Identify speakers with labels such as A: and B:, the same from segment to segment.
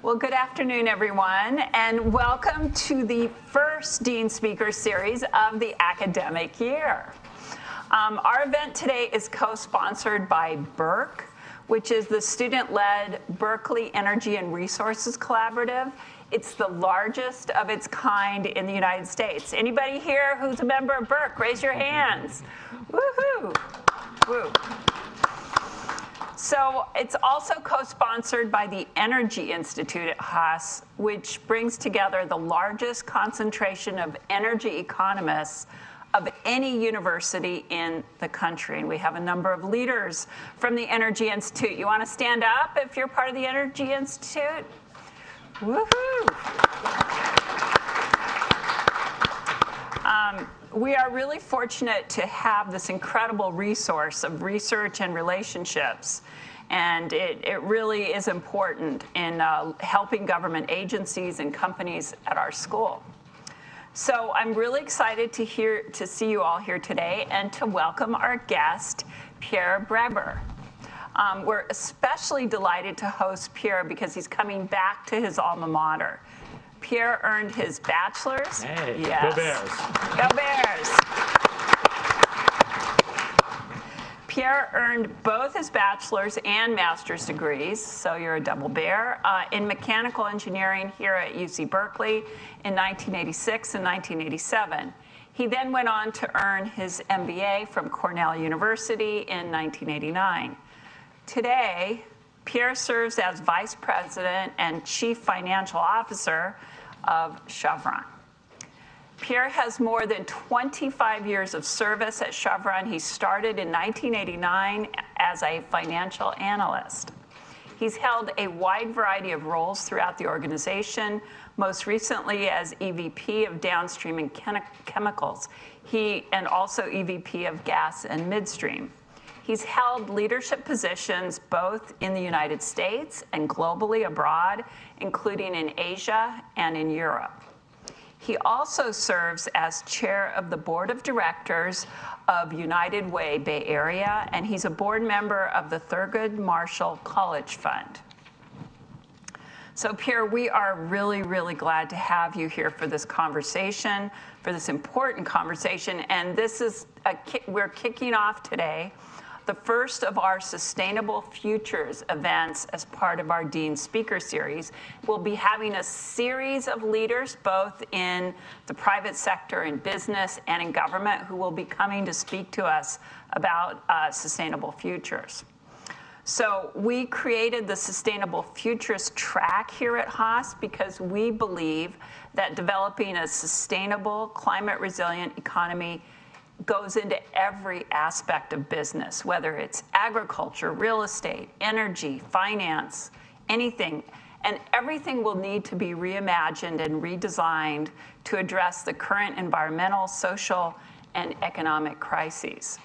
A: Well, good afternoon, everyone, and welcome to the first Dean Speaker Series of the academic year. Our event today is co-sponsored by BERC, which is the student-led Berkeley Energy and Resources Collaborative. It's the largest of its kind in the United States. Anybody here who's a member of BERC, raise your hands. Woohoo! Woo. So it's also co-sponsored by the Energy Institute at Haas, which brings together the largest concentration of energy economists of any university in the country. And we have a number of leaders from the Energy Institute. You want to stand up if you're part of the Energy Institute? Woohoo! We are really fortunate to have this incredible resource of research and relationships. And it really is important in helping government agencies and companies at our school. So I'm really excited to see you all here today and to welcome our guest, Pierre Breber. We're especially delighted to host Pierre because he's coming back to his alma mater. Pierre earned his bachelor's.
B: Hey,
A: yes.
B: Go Bears.
A: Go Bears. Pierre earned both his bachelor's and master's degrees, so you're a double bear, in mechanical engineering here at UC Berkeley in 1986 and 1987. He then went on to earn his MBA from Cornell University in 1989. Today, Pierre serves as Vice President and Chief Financial Officer of Chevron. Pierre has more than 25 years of service at Chevron. He started in 1989 as a financial analyst. He's held a wide variety of roles throughout the organization, most recently as EVP of downstream and chemicals, and also EVP of gas and midstream. He's held leadership positions both in the United States and globally abroad, including in Asia and in Europe. He also serves as chair of the board of directors of United Way Bay Area, and he's a board member of the Thurgood Marshall College Fund. So Pierre, we are really, really glad to have you here for this conversation, for this important conversation. And this is we're kicking off today the first of our Sustainable Futures events as part of our Dean Speaker Series. We'll be having a series of leaders, both in the private sector, in business, and in government, who will be coming to speak to us about sustainable futures. So we created the Sustainable Futures track here at Haas because we believe that developing a sustainable, climate-resilient economy goes into every aspect of business, whether it's agriculture, real estate, energy, finance, anything. And everything will need to be reimagined and redesigned to address the current environmental, social, and economic crises.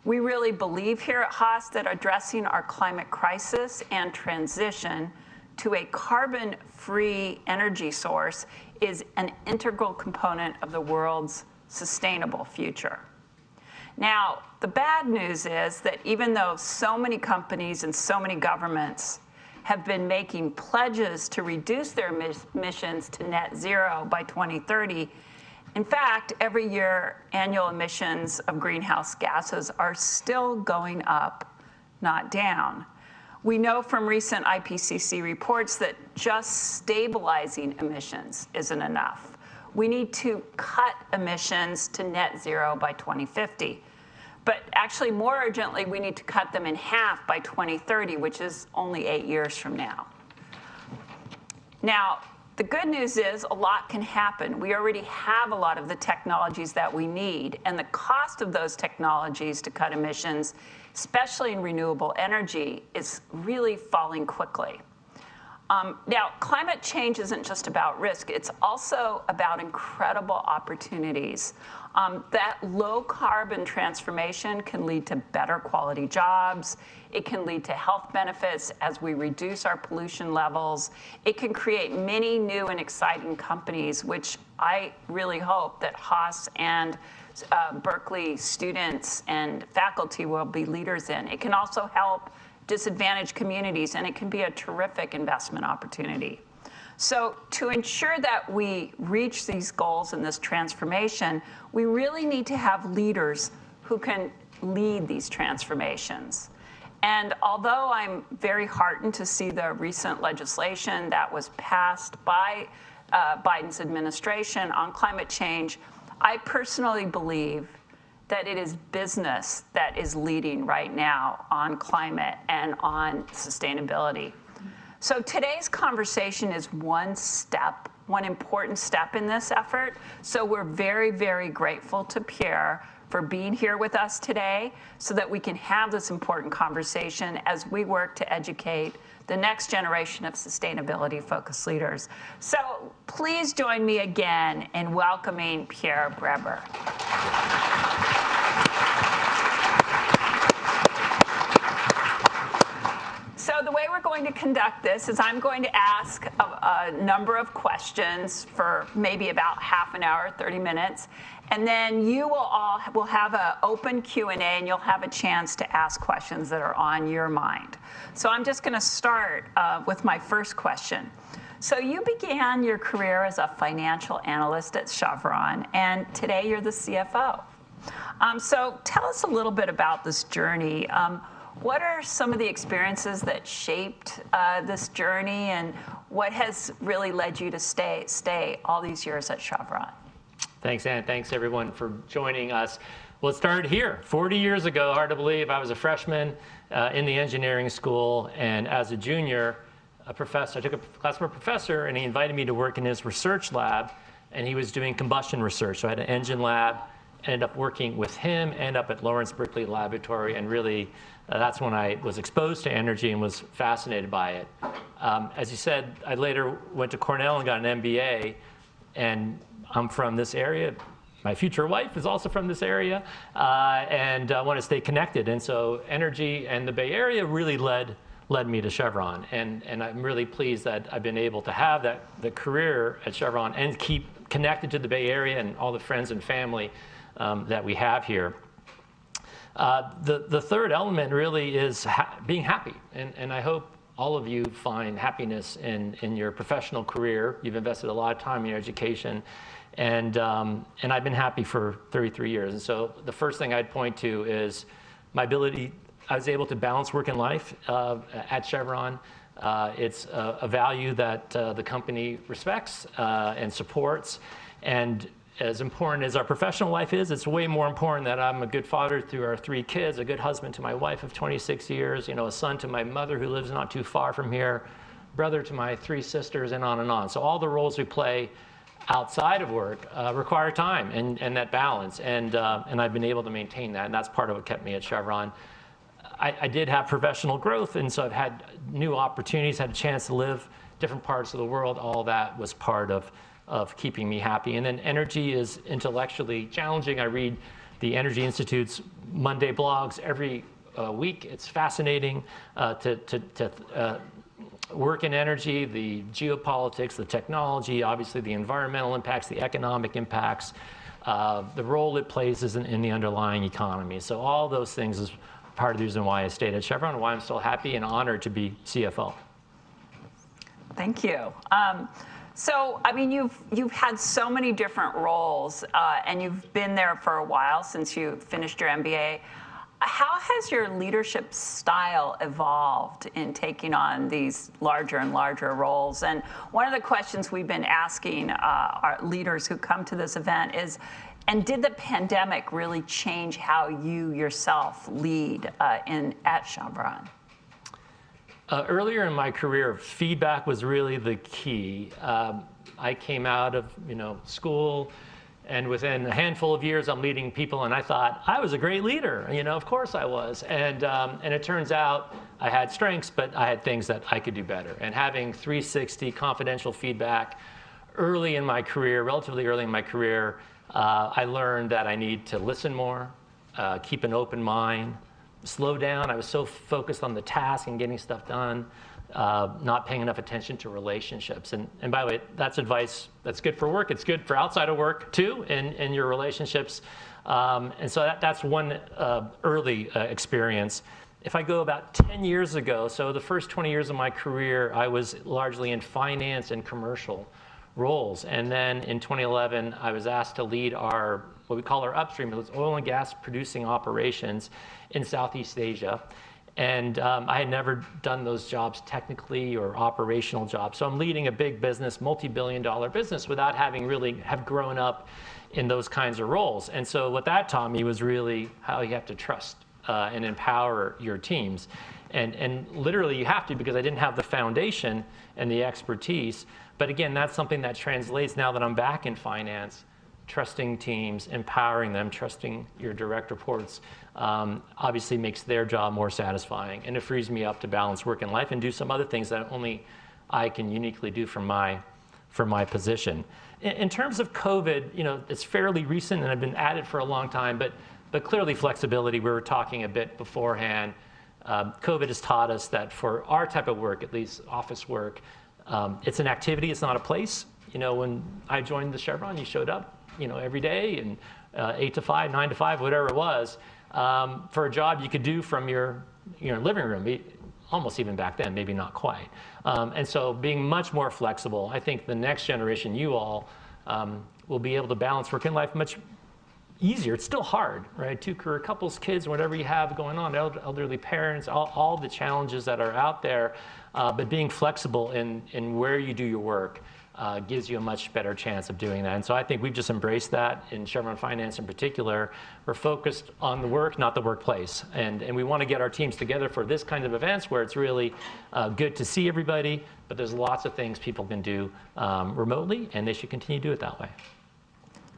A: We really believe here at Haas that addressing our climate crisis and transition to a carbon-free energy source is an integral component of the world's sustainable future. Now, the bad news is that even though so many companies and so many governments have been making pledges to reduce their emissions to net zero by 2030, in fact, every year, annual emissions of greenhouse gases are still going up, not down. We know from recent IPCC reports that just stabilizing emissions isn't enough. We need to cut emissions to net zero by 2050. But actually, more urgently, we need to cut them in half by 2030, which is only 8 years from now. Now, the good news is a lot can happen. We already have a lot of the technologies that we need, and the cost of those technologies to cut emissions, especially in renewable energy, is really falling quickly. Now, climate change isn't just about risk. It's also about incredible opportunities. That low-carbon transformation can lead to better quality jobs. It can lead to health benefits as we reduce our pollution levels. It can create many new and exciting companies, which I really hope that Haas and Berkeley students and faculty will be leaders in. It can also help disadvantaged communities, and it can be a terrific investment opportunity. So to ensure that we reach these goals and this transformation, we really need to have leaders who can lead these transformations. And although I'm very heartened to see the recent legislation that was passed by Biden's administration on climate change, I personally believe that it is business that is leading right now on climate and on sustainability. So today's conversation is one important step in this effort. So we're very, very grateful to Pierre for being here with us today so that we can have this important conversation as we work to educate the next generation of sustainability-focused leaders. So please join me again in welcoming Pierre Breber. So the way we're going to conduct this is I'm going to ask a number of questions for maybe about half an hour, 30 minutes, and then you will have an open Q&A, and you'll have a chance to ask questions that are on your mind. So I'm just going to start with my first question. So you began your career as a financial analyst at Chevron, and today you're the CFO. So tell us a little bit about this journey. What are some of the experiences that shaped this journey, and what has really led you to stay all these years at Chevron?
B: Thanks, Ann. Thanks, everyone, for joining us. Well, it started here. 40 years ago, hard to believe, I was a freshman in the engineering school, and as a junior, I took a class from a professor, and he invited me to work in his research lab, and he was doing combustion research. So I had an engine lab, ended up working with him, ended up at Lawrence Berkeley Laboratory, and really that's when I was exposed to energy and was fascinated by it. As you said, I later went to Cornell and got an MBA, and I'm from this area. My future wife is also from this area, and I want to stay connected. And so energy and the Bay Area really led me to Chevron. And I'm really pleased that I've been able to have the career at Chevron and keep connected to the Bay Area and all the friends and family that we have here. The third element really is being happy. And I hope all of you find happiness in your professional career. You've invested a lot of time in your education. And I've been happy for 33 years. And so the first thing I'd point to is my ability. I was able to balance work and life at Chevron. It's a value that the company respects and supports. And as important as our professional life is, it's way more important that I'm a good father to our 3 kids, a good husband to my wife of 26 years, a son to my mother who lives not too far from here, brother to my 3 sisters, and on and on. So all the roles we play outside of work require time and that balance. And I've been able to maintain that, and that's part of what kept me at Chevron. I did have professional growth, and so I've had new opportunities, had a chance to live different parts of the world. All that was part of keeping me happy. And then energy is intellectually challenging. I read the Energy Institute's Monday blogs every week. It's fascinating to work in energy, the geopolitics, the technology, obviously the environmental impacts, the economic impacts, the role it plays in the underlying economy. So all those things is part of the reason why I stayed at Chevron and why I'm still happy and honored to be CFO.
A: Thank you. So, I mean, you've had so many different roles, and you've been there for a while since you finished your MBA. How has your leadership style evolved in taking on these larger and larger roles? And one of the questions we've been asking our leaders who come to this event is, and did the pandemic really change how you yourself lead at Chevron?
B: Earlier in my career, feedback was really the key. I came out of school, and within a handful of years, I'm leading people, and I thought I was a great leader. Of course I was. And it turns out I had strengths, but I had things that I could do better. And having 360 confidential feedback early in my career, relatively early in my career, I learned that I need to listen more, keep an open mind, slow down. I was so focused on the task and getting stuff done, not paying enough attention to relationships. And by the way, that's advice that's good for work. It's good for outside of work too, in your relationships. And so that's one early experience. if I go about 10 years ago, so the first 20 years of my career, I was largely in finance and commercial roles. And then in 2011, I was asked to lead our, what we call our upstream, it was oil and gas producing operations in Southeast Asia. And I had never done those jobs technically or operational jobs. So I'm leading a big business, multi-billion-dollar business, without having really have grown up in those kinds of roles. And so what that taught me was really how you have to trust and empower your teams. And literally you have to, because I didn't have the foundation and the expertise. But again, that's something that translates now that I'm back in finance. Trusting teams, empowering them, trusting your direct reports, obviously makes their job more satisfying, and it frees me up to balance work and life and do some other things that only I can uniquely do from my position. In terms of COVID, you know, it's fairly recent and I've been at it for a long time, but clearly flexibility. We were talking a bit beforehand. COVID has taught us that for our type of work, at least office work, it's an activity, it's not a place. You know, when I joined the Chevron, you showed up, you know, every day and 8 to 5, 9 to 5, whatever it was, for a job you could do from your living room, almost even back then, maybe not quite. And so being much more flexible, I think the next generation, you all, will be able to balance work and life much easier. It's still hard, right? Two career couples, kids, whatever you have going on, elderly parents, all the challenges that are out there, but being flexible in where you do your work gives you a much better chance of doing that. And so I think we've just embraced that in Chevron Finance in particular. We're focused on the work, not the workplace. And we want to get our teams together for this kind of events where it's really good to see everybody, but there's lots of things people can do remotely, and they should continue to do it that way.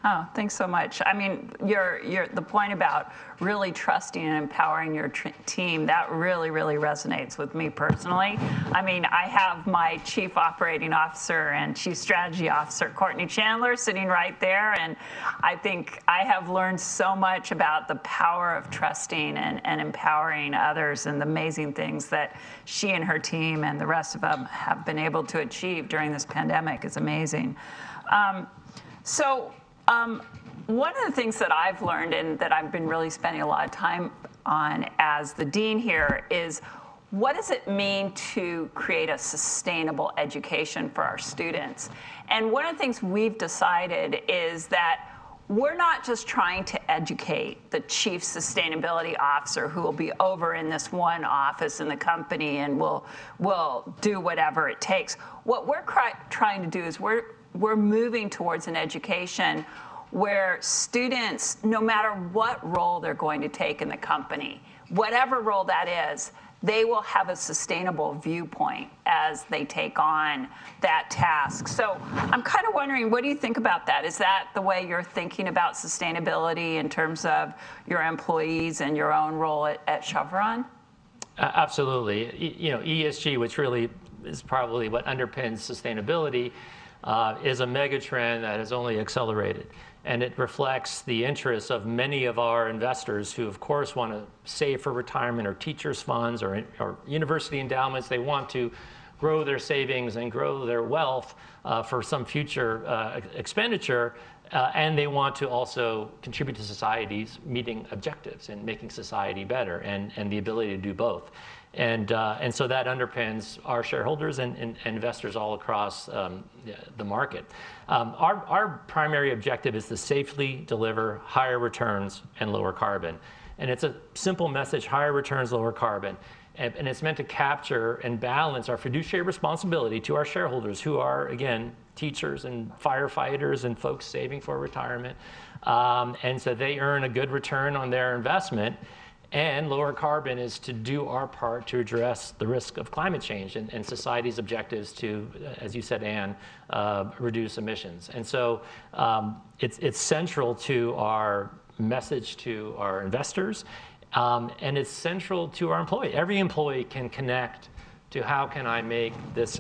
A: Oh, thanks so much. I mean, the point about really trusting and empowering your team, that really, really resonates with me personally. I mean, I have my Chief Operating Officer and Chief Strategy Officer, Courtney Chandler, sitting right there, and I think I have learned so much about the power of trusting and empowering others and the amazing things that she and her team and the rest of them have been able to achieve during this pandemic is amazing. One of the things that I've learned and that I've been really spending a lot of time on as the dean here is what does it mean to create a sustainable education for our students? And one of the things we've decided is that we're not just trying to educate the chief sustainability officer who will be over in this one office in the company and will do whatever it takes. What we're trying to do is we're moving towards an education where students, no matter what role they're going to take in the company, whatever role that is, they will have a sustainable viewpoint as they take on that task. So I'm kind of wondering, what do you think about that? Is that the way you're thinking about sustainability in terms of your employees and your own role at Chevron?
B: Absolutely. You know, ESG, which really is probably what underpins sustainability, is a mega trend that has only accelerated. And it reflects the interests of many of our investors who, of course, want to save for retirement or teachers' funds or university endowments. They want to grow their savings and grow their wealth for some future expenditure. And they want to also contribute to society's meeting objectives and making society better and the ability to do both. And so that underpins our shareholders and investors all across the market. Our primary objective is to safely deliver higher returns and lower carbon. And it's a simple message: higher returns, lower carbon. And it's meant to capture and balance our fiduciary responsibility to our shareholders, who are, again, teachers and firefighters and folks saving for retirement. And so they earn a good return on their investment. And lower carbon is to do our part to address the risk of climate change and society's objectives to, as you said, Anne, reduce emissions. And so it's central to our message to our investors, and it's central to our employee. Every employee can connect to how can I make this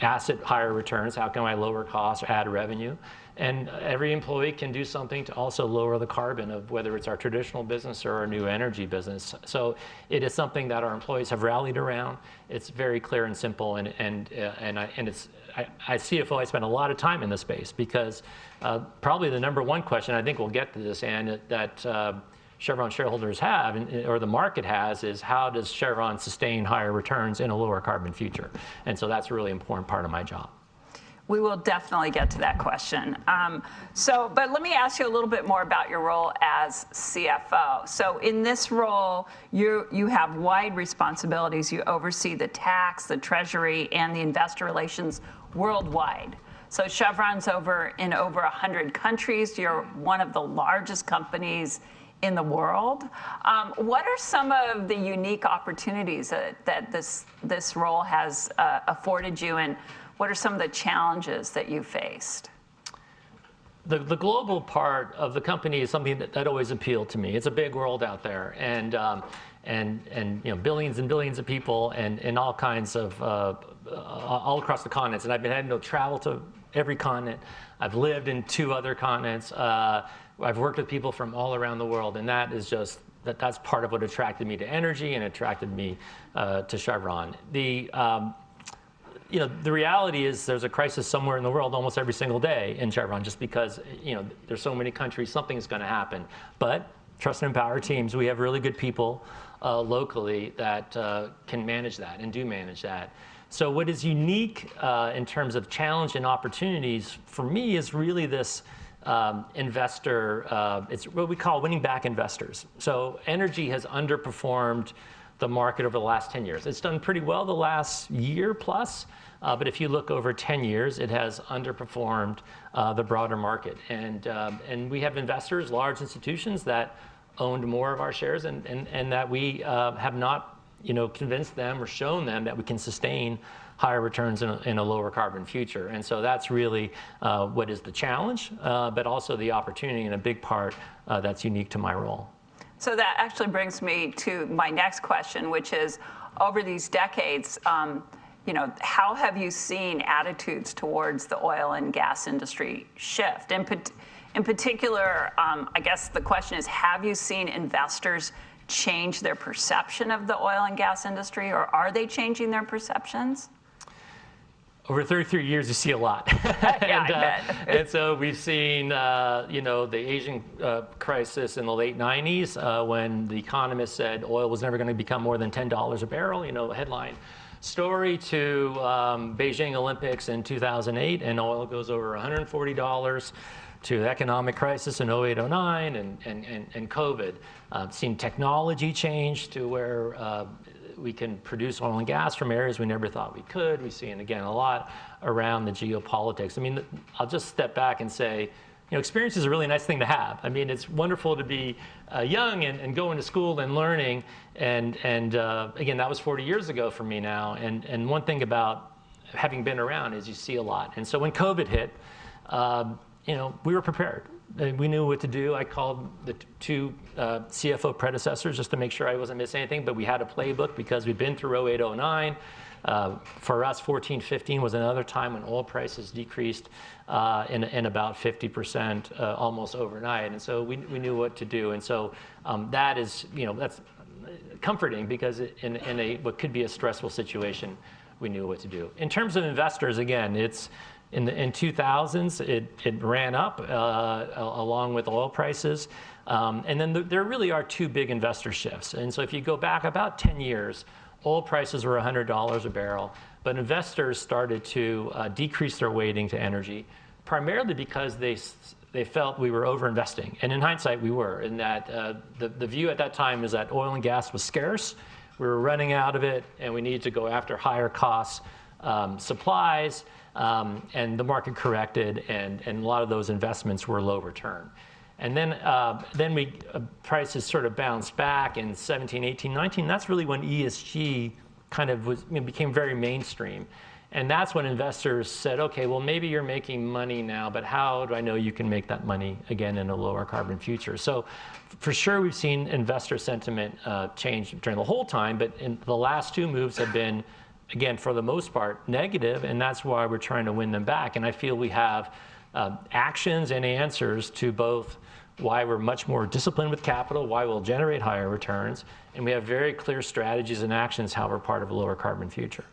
B: asset higher returns, how can I lower costs or add revenue. And every employee can do something to also lower the carbon of whether it's our traditional business or our new energy business. So it is something that our employees have rallied around. It's very clear and simple, and it's as CFO, I spend a lot of time in this space because probably the number one question, I think we'll get to this, Anne, that Chevron shareholders have, or the market has, is how does Chevron sustain higher returns in a lower carbon future? And so that's a really important part of my job.
A: We will definitely get to that question. But let me ask you a little bit more about your role as CFO. So in this role, you have wide responsibilities. You oversee the tax, the treasury, and the investor relations worldwide. So Chevron's in over 100 countries. You're one of the largest companies in the world. What are some of the unique opportunities that this role has afforded you, and what are some of the challenges that you faced?
B: The global part of the company is something that always appealed to me. It's a big world out there, and billions and billions of people, and all kinds of all across the continents. And I've been having to travel to every continent. I've lived in 2 other continents. I've worked with people from all around the world, and that is just that's part of what attracted me to energy and attracted me to Chevron. The reality is there's a crisis somewhere in the world almost every single day in Chevron, just because there's so many countries, something's going to happen. But trust and empower teams, we have really good people locally that can manage that and do manage that. So what is unique in terms of challenge and opportunities for me is really this investor, it's what we call winning back investors. So energy has underperformed the market over the last 10 years. It's done pretty well the last year plus, but if you look over 10 years, it has underperformed the broader market. And we have investors, large institutions that owned more of our shares, and that we have not convinced them or shown them that we can sustain higher returns in a lower carbon future. And so that's really what is the challenge, but also the opportunity, and a big part that's unique to my role.
A: So that actually brings me to my next question, which is, over these decades, how have you seen attitudes towards the oil and gas industry shift? In particular, I guess the question is, have you seen investors change their perception of the oil and gas industry, or are they changing their perceptions?
B: Over 33 years, you see a lot.
A: Yeah, I bet.
B: And so we've seen, the Asian crisis in the late 90s, when the economists said oil was never going to become more than $10 a barrel, a headline story, to Beijing Olympics in 2008, and oil goes over $140, to the economic crisis in 08, 09, and COVID. Seen technology change to where we can produce oil and gas from areas we never thought we could. We've seen, again, a lot around the geopolitics. I mean, I'll just step back and say, experience is a really nice thing to have. I mean, it's wonderful to be young and going to school and learning. And again, that was 40 years ago for me now. And one thing about having been around is you see a lot. And so when COVID hit, we were prepared. We knew what to do. I called the 2 CFO predecessors just to make sure I wasn't missing anything, but we had a playbook because we'd been through 08, 09. For us, 14, 15 was another time when oil prices decreased in about 50% almost overnight. And so we knew what to do. And so that is, that's comforting, because in what could be a stressful situation, we knew what to do. In terms of investors, again, it's in 2000s, it ran up along with oil prices. And then there really are 2 big investor shifts. And so if you go back about 10 years, oil prices were $100 a barrel, but investors started to decrease their weighting to energy, primarily because they felt we were over-investing. And in hindsight, we were, in that the view at that time is that oil and gas was scarce, we were running out of it, and we needed to go after higher cost supplies. And the market corrected, and a lot of those investments were low return. And then prices sort of bounced back in 17, 18, 19. That's really when ESG kind of became very mainstream. And that's when investors said, okay, well, maybe you're making money now, but how do I know you can make that money again in a lower carbon future? So for sure, we've seen investor sentiment change during the whole time, but in the last 2 moves have been, again, for the most part, negative, and that's why we're trying to win them back. And I feel we have actions and answers to both why we're much more disciplined with capital, why we'll generate higher returns, and we have very clear strategies and actions how we're part of a lower carbon future.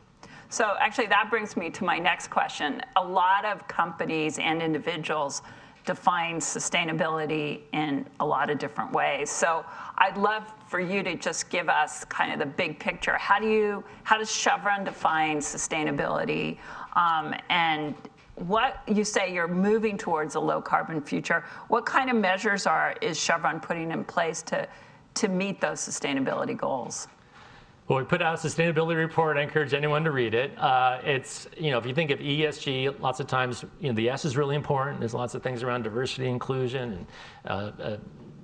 A: So actually, that brings me to my next question. A lot of companies and individuals defines sustainability in a lot of different ways. So I'd love for you to just give us kind of the big picture. How does Chevron define sustainability? And what you say you're moving towards a low carbon future. What kind of measures is Chevron putting in place to meet those sustainability goals?
B: Well, we put out a sustainability report. I encourage anyone to read it. It's, if you think of ESG, lots of times, the S is really important. There's lots of things around diversity, inclusion, and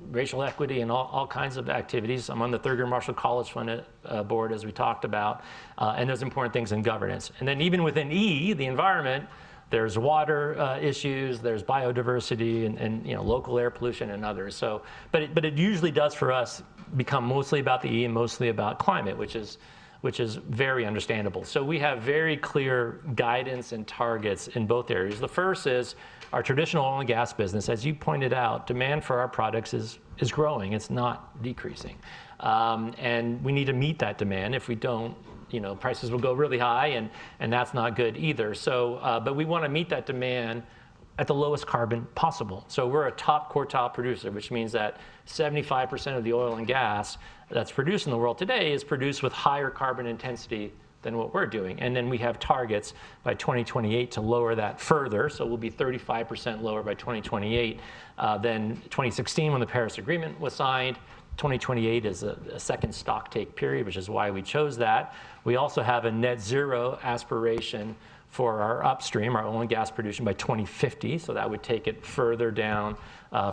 B: racial equity, and all kinds of activities. I'm on the Thurgood Marshall College Fund board, as we talked about, and there's important things in governance. And then even within E, the environment, there's water issues, there's biodiversity, and local air pollution and others. So, but it usually does for us become mostly about the E and mostly about climate, which is very understandable. So we have very clear guidance and targets in both areas. The first is our traditional oil and gas business. As you pointed out, demand for our products is growing. It's not decreasing. And we need to meet that demand. If we don't, prices will go really high, and that's not good either. So, but we want to meet that demand at the lowest carbon possible. So we're a top quartile producer, which means that 75% of the oil and gas that's produced in the world today is produced with higher carbon intensity than what we're doing. And then we have targets by 2028 to lower that further. So we'll be 35% lower by 2028 than 2016 when the Paris Agreement was signed. 2028 is a second stock take period, which is why we chose that. We also have a net zero aspiration for our upstream, our oil and gas production, by 2050. So that would take it further down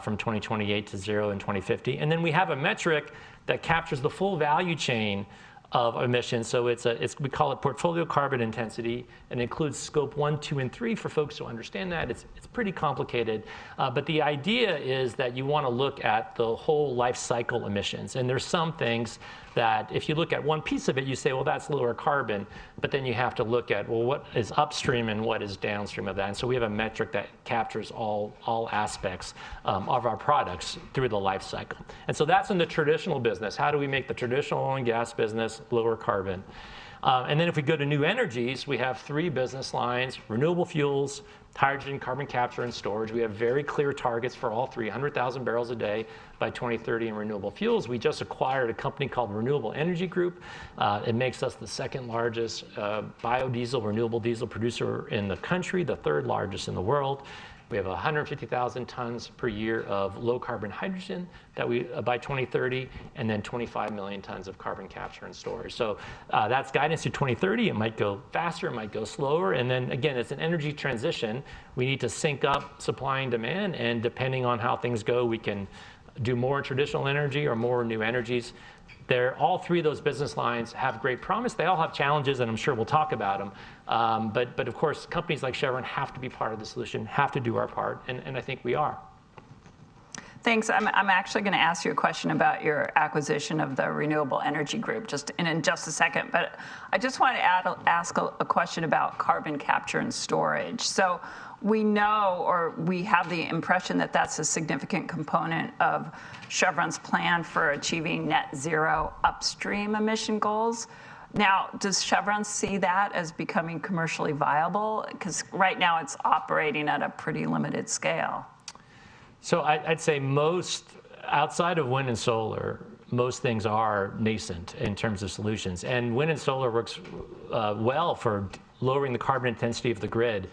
B: from 2028 to zero in 2050. And then we have a metric that captures the full value chain of emissions. So we call it portfolio carbon intensity, and includes scope 1, 2, and 3 for folks who understand that. It's pretty complicated, but the idea is that you want to look at the whole life cycle emissions. And there's some things that if you look at one piece of it, you say, well, that's lower carbon, but then you have to look at, well, what is upstream and what is downstream of that? And so we have a metric that captures all aspects of our products through the life cycle. And so that's in the traditional business. How do we make the traditional oil and gas business lower carbon? And then if we go to new energies, we have 3 business lines: renewable fuels, hydrogen, carbon capture, and storage. We have very clear targets for all 300,000 barrels a day by 2030 in renewable fuels. We just acquired a company called Renewable Energy Group. It makes us the second largest biodiesel, renewable diesel producer in the country, the 3rd largest in the world. We have 150,000 tons per year of low carbon hydrogen that we by 2030, and then 25 million tons of carbon capture and storage. So that's guidance to 2030. It might go faster, it might go slower. And then again, it's an energy transition. We need to sync up supply and demand, and depending on how things go, we can do more traditional energy or more new energies. All 3 of those business lines have great promise. They all have challenges, and I'm sure we'll talk about them. But of course, companies like Chevron have to be part of the solution, have to do our part, and I think we are.
A: Thanks. I'm actually going to ask you a question about your acquisition of the Renewable Energy Group in just a second. But I just want to ask a question about carbon capture and storage. So we know, or we have the impression that that's a significant component of Chevron's plan for achieving net zero upstream emission goals. Now, does Chevron see that as becoming commercially viable? Because right now it's operating at a pretty limited scale.
B: So I'd say most, outside of wind and solar, most things are nascent in terms of solutions. And wind and solar works well for lowering the carbon intensity of the grid.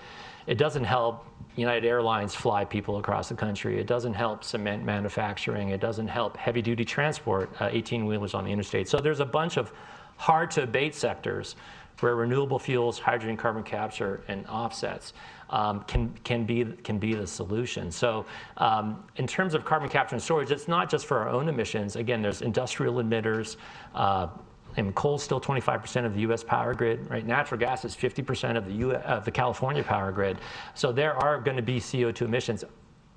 B: It doesn't help United Airlines fly people across the country. It doesn't help cement manufacturing. It doesn't help heavy duty transport, 18-wheelers on the interstate. So there's a bunch of hard to abate sectors where renewable fuels, hydrogen, carbon capture, and offsets can be the solution. So in terms of carbon capture and storage, it's not just for our own emissions. Again, there's industrial emitters. And coal's still 25% of the U.S. power grid, right? Natural gas is 50% of the California power grid. So there are going to be CO2 emissions.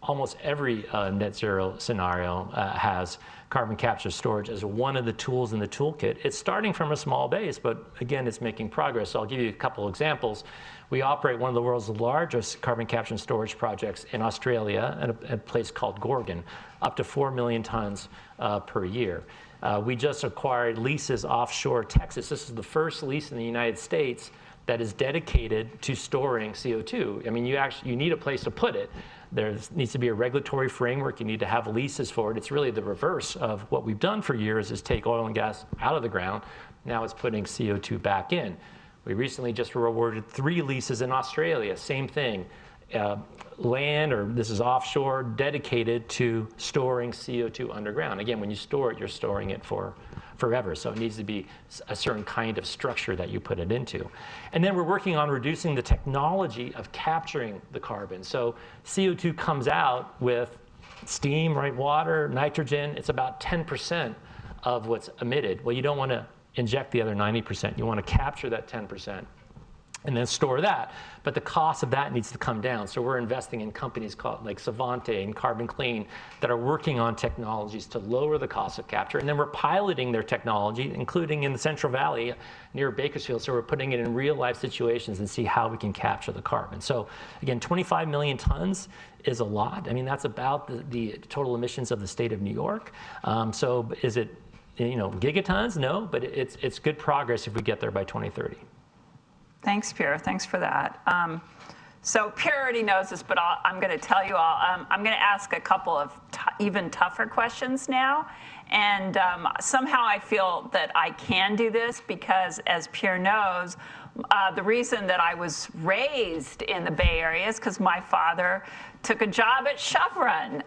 B: Almost every net zero scenario has carbon capture storage as one of the tools in the toolkit. It's starting from a small base, but again, it's making progress. So I'll give you a couple examples. We operate one of the world's largest carbon capture and storage projects in Australia at a place called Gorgon, up to 4 million tons per year. We just acquired leases offshore Texas. This is the first lease in the United States that is dedicated to storing CO2. I mean, you need a place to put it. There needs to be a regulatory framework. You need to have leases for it. It's really the reverse of what we've done for years is take oil and gas out of the ground. Now it's putting CO2 back in. We recently just were awarded 3 leases in Australia, same thing. Land, or this is offshore, dedicated to storing CO2 underground. Again, when you store it, you're storing it for forever. So it needs to be a certain kind of structure that you put it into. And then we're working on reducing the technology of capturing the carbon. So CO2 comes out with steam, right, water, nitrogen. It's about 10% of what's emitted. Well, you don't want to inject the other 90%. You want to capture that 10% and then store that. But the cost of that needs to come down. So we're investing in companies called like Savante and Carbon Clean that are working on technologies to lower the cost of capture. And then we're piloting their technology, including in the Central Valley near Bakersfield. So we're putting it in real life situations and see how we can capture the carbon. So again, 25 million tons is a lot. I mean, that's about the total emissions of the state of New York. So is it, gigatons? No, but it's good progress if we get there by 2030.
A: Thanks, Pierre. Thanks for that. So Pierre already knows this, but I'm going to tell you all. I'm going to ask a couple of even tougher questions now. And somehow I feel that I can do this because, as Pierre knows, the reason that I was raised in the Bay Area is because my father took a job at Chevron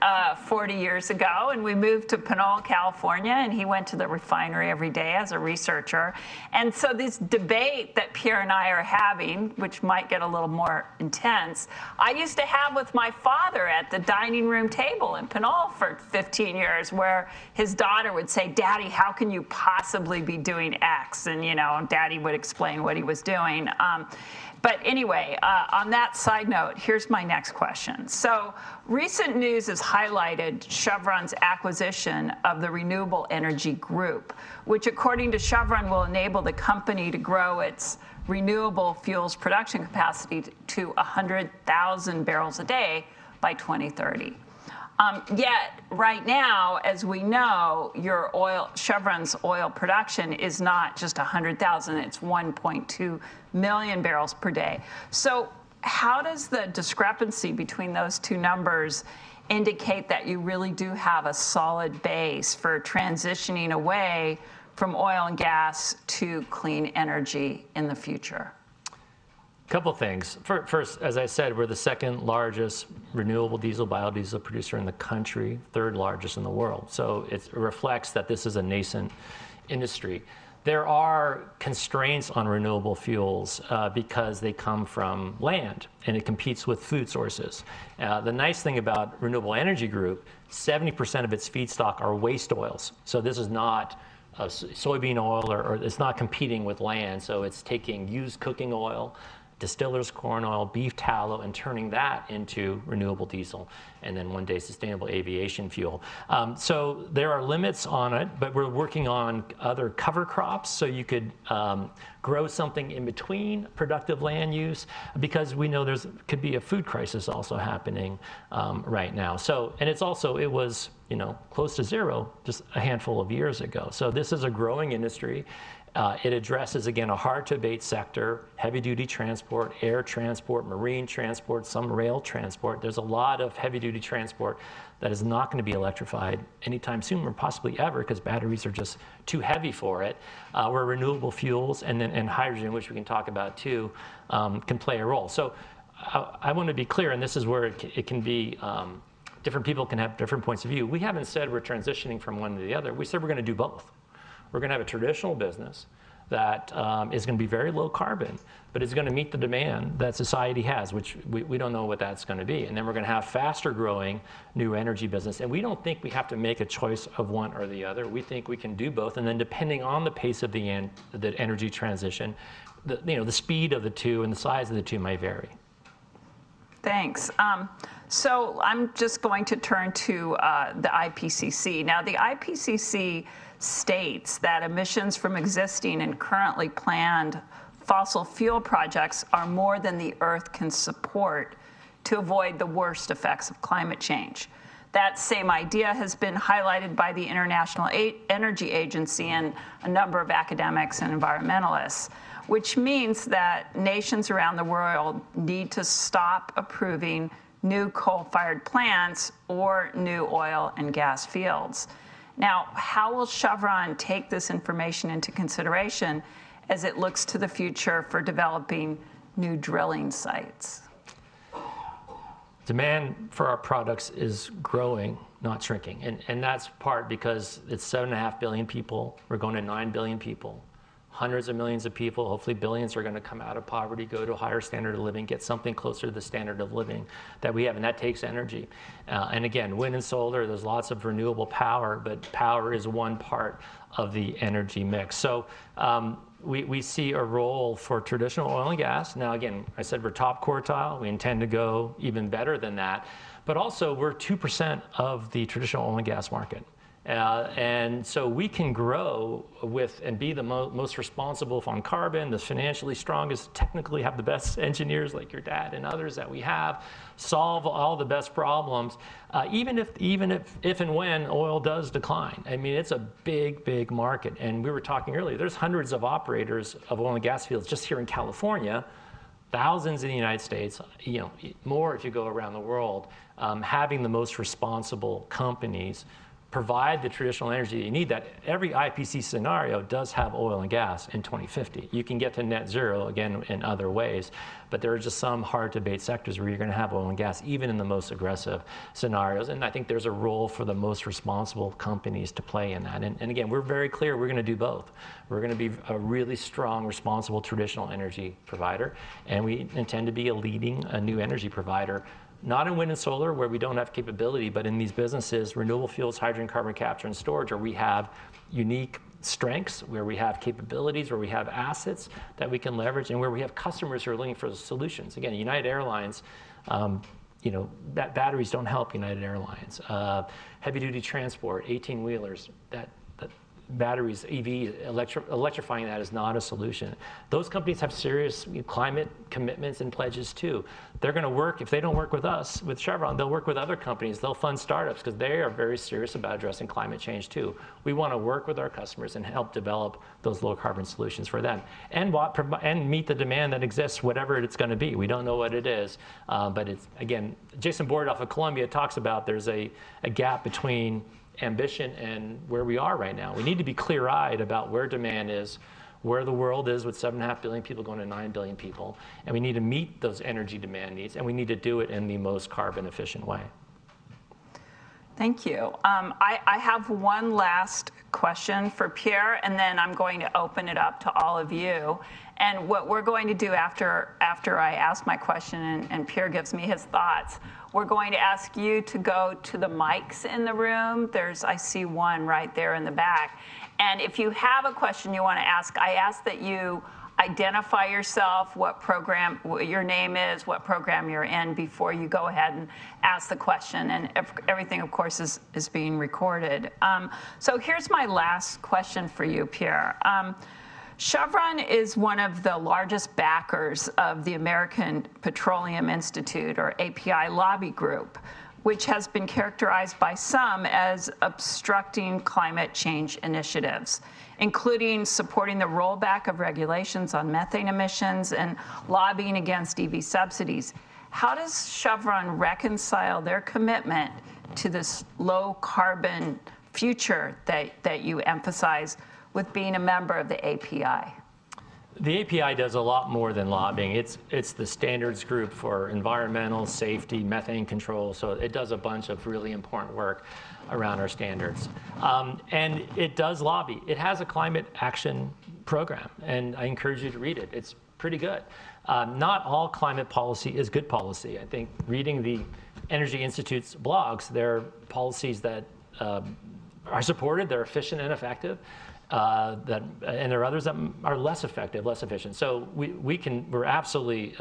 A: 40 years ago, and we moved to Pinole, California, and he went to the refinery every day as a researcher. And so this debate that Pierre and I are having, which might get a little more intense, I used to have with my father at the dining room table in Pinole for 15 years, where his daughter would say, "Daddy, how can you possibly be doing X?" And, Daddy would explain what he was doing. But anyway, on that side note, here's my next question. So recent news has highlighted Chevron's acquisition of the Renewable Energy Group, which according to Chevron will enable the company to grow its renewable fuels production capacity to 100,000 barrels a day by 2030. Yet, right now, as we know, Chevron's oil production is not just 100,000, it's 1.2 million barrels per day. So how does the discrepancy between those two numbers indicate that you really do have a solid base for transitioning away from oil and gas to clean energy in the future?
B: Couple things. First, as I said, we're the second largest renewable diesel, biodiesel producer in the country, third largest in the world. So it reflects that this is a nascent industry. There are constraints on renewable fuels because they come from land and it competes with food sources. The nice thing about Renewable Energy Group, 70% of its feedstock are waste oils. So this is not soybean oil or it's not competing with land. So it's taking used cooking oil, distiller's corn oil, beef tallow, and turning that into renewable diesel, and then one day sustainable aviation fuel. So there are limits on it, but we're working on other cover crops so you could grow something in between productive land use, because we know could be a food crisis also happening right now. So, and it was close to zero just a handful of years ago. So this is a growing industry. It addresses, again, a hard-to-abate sector, heavy-duty transport, air transport, marine transport, some rail transport. There's a lot of heavy-duty transport that is not going to be electrified anytime soon, or possibly ever, because batteries are just too heavy for it, where renewable fuels and hydrogen, which we can talk about too, can play a role. So I want to be clear, and this is where it can be, different people can have different points of view. We haven't said we're transitioning from one to the other. We said we're going to do both. We're going to have a traditional business that is going to be very low carbon, but it's going to meet the demand that society has, which we don't know what that's going to be. And then we're going to have faster growing new energy business. And we don't think we have to make a choice of one or the other. We think we can do both. And then depending on the pace of the energy transition, the speed of the two and the size of the two may vary.
A: Thanks. So I'm just going to turn to the IPCC. Now, the IPCC states that emissions from existing and currently planned fossil fuel projects are more than the Earth can support to avoid the worst effects of climate change. That same idea has been highlighted by the International Energy Agency and a number of academics and environmentalists, which means that nations around the world need to stop approving new coal-fired plants or new oil and gas fields. Now, how will Chevron take this information into consideration as it looks to the future for developing new drilling sites?
B: Demand for our products is growing, not shrinking. And that's part because it's 7.5 billion people. We're going to 9 billion people. Hundreds of millions of people, hopefully billions, are going to come out of poverty, go to a higher standard of living, get something closer to the standard of living that we have, and that takes energy. And again, wind and solar, there's lots of renewable power, but power is one part of the energy mix. So we see a role for traditional oil and gas. Now, again, I said we're top quartile. We intend to go even better than that. But also, we're 2% of the traditional oil and gas market. And so we can grow with and be the most responsible on carbon, the financially strongest, technically have the best engineers like your dad and others that we have, solve all the best problems, even if and when oil does decline. I mean, it's a big, big market. And we were talking earlier, there's hundreds of operators of oil and gas fields just here in California, thousands in the United States, more if you go around the world, having the most responsible companies provide the traditional energy you need. That every IPC scenario does have oil and gas in 2050. You can get to net zero, again, in other ways, but there are just some hard to abate sectors where you're going to have oil and gas, even in the most aggressive scenarios. And I think there's a role for the most responsible companies to play in that. And again, we're very clear we're going to do both. We're going to be a really strong, responsible traditional energy provider, and we intend to be a new energy provider. Not in wind and solar, where we don't have capability, but in these businesses, renewable fuels, hydrogen, carbon capture, and storage, where we have unique strengths, where we have capabilities, where we have assets that we can leverage, and where we have customers who are looking for solutions. Again, United Airlines, batteries don't help United Airlines. Heavy-duty transport, 18-wheelers, that batteries, EVs, electrifying that is not a solution. Those companies have serious climate commitments and pledges too. They're going to work, if they don't work with us, with Chevron, they'll work with other companies. They'll fund startups because they are very serious about addressing climate change too. We want to work with our customers and help develop those low carbon solutions for them and meet the demand that exists, whatever it's going to be. We don't know what it is, but it's, again, Jason Bordoff of Columbia talks about there's a gap between ambition and where we are right now. We need to be clear-eyed about where demand is, where the world is with 7.5 billion people going to 9 billion people, and we need to meet those energy demand needs, and we need to do it in the most carbon efficient way.
A: Thank you. I have one last question for Pierre, and then I'm going to open it up to all of you. And what we're going to do after I ask my question and Pierre gives me his thoughts, we're going to ask you to go to the mics in the room. I see one right there in the back. And if you have a question you want to ask, I ask that you identify yourself, what program your name is, what program you're in before you go ahead and ask the question. And everything, of course, is being recorded. So here's my last question for you, Pierre. Chevron is one of the largest backers of the American Petroleum Institute, or API lobby group, which has been characterized by some as obstructing climate change initiatives, including supporting the rollback of regulations on methane emissions and lobbying against EV subsidies. How does Chevron reconcile their commitment to this low carbon future that you emphasize with being a member of the API?
B: The API does a lot more than lobbying. It's the standards group for environmental, safety, methane control. So it does a bunch of really important work around our standards. And it does lobby. It has a climate action program, and I encourage you to read it. It's pretty good. Not all climate policy is good policy. I think reading the Energy Institute's blogs, there are policies that are supported, they're efficient and effective. And there are others that are less effective, less efficient. So we're absolutely,